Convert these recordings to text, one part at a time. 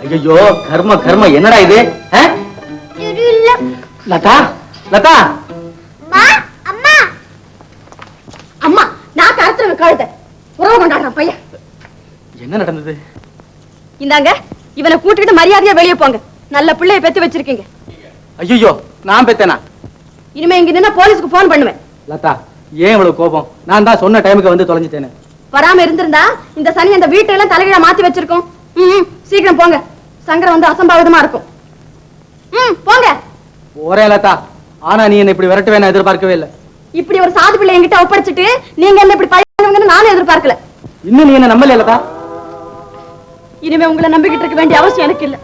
ஐயோ கர்ம கர்ம என்னடா இது? லதா லதா அம்மா அம்மா நான் கருத்துல கழுத உறவு கொண்டாடுறேன் பையன். என்ன நடந்தது? இந்தாங்க இவனை கூட்டிட்டு மரியாதையா வெளியே போங்க. நல்ல பிள்ளைய பெத்து வச்சிருக்கீங்க. ஐயோ நான் பெத்தேனா? இனிமே இங்க நின்னா போலீஸ்க்கு போன் பண்ணுவேன். லதா ஏன் இவ்வளவு கோபம்? நான் தான் சொன்ன டைமுக்கு வந்து தொலைஞ்சிட்டேனே. வராம இருந்திருந்தா இந்த சனி அந்த வீட்டெல்லாம் தலைகீழ மாத்தி வச்சிருக்கோம். சீக்கிரம் போங்க. சங்கரம் வந்து அசம்பாவிதமா இருக்கும். போங்க. ஒரே லதா, ஆனா நீ என்ன இப்படி விரட்டுவே நான் எதிர்பார்க்கவே இல்லை. இப்படி ஒரு சாது பிள்ளை என்கிட்ட ஒப்படைச்சிட்டு நீங்க என்ன இப்படி பழகுவீங்கன்னு நானும் எதிர்பார்க்கல. இன்னும் நீ என்ன நம்பல லதா? இனிமே உங்களை நம்பிக்கிட்டு இருக்க வேண்டிய அவசியம் எனக்கு இல்லை.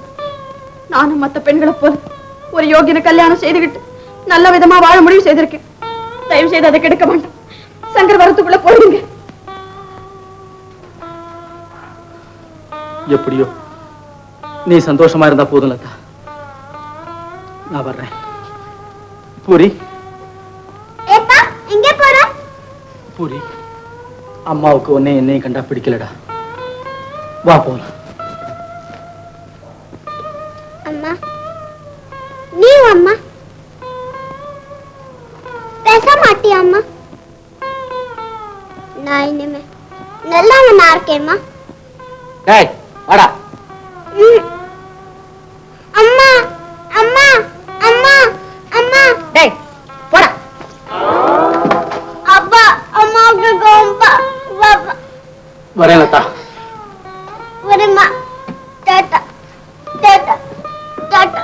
நானும் மத்த பெண்களை போல ஒரு யோகியனை கல்யாணம் செய்துகிட்டு நல்ல விதமா வாழ முடிவு செய்திருக்கேன். தயவு செய்து அதை கெடுக்க வேண்டாம். சங்கர் வரத்துக்குள்ள போயிடுங்க. எப்படியோ நீ சந்தோஷமா இருந்தா போதும் லதா. நான் வர்றேன். பூரி எங்க போற? பூரி அம்மாவுக்கு உன்னை என்னையும் கண்டா பிடிக்கலடா. வா போலாம். அம்மா நீ அம்மா பேச மாட்டியா? அம்மா நான் இனிமே நல்லவனா இருக்கேம்மா. டேய் வாடா. அம்மா அம்மா அம்மா அம்மா டேய் போடா. அப்பா அம்மாவுக்கு கோம்பா பாப்பா. வரேன் லதா. வரேம்மா. டாடா டாடா டாடா.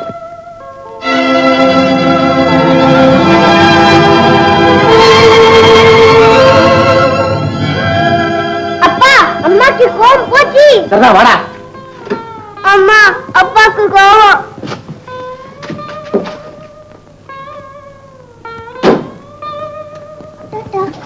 அப்பா அம்மாக்கு கோபம் போச்சு. சரிதான் வாடா. அம்மா அப்பாக்கு கோபம். டாடா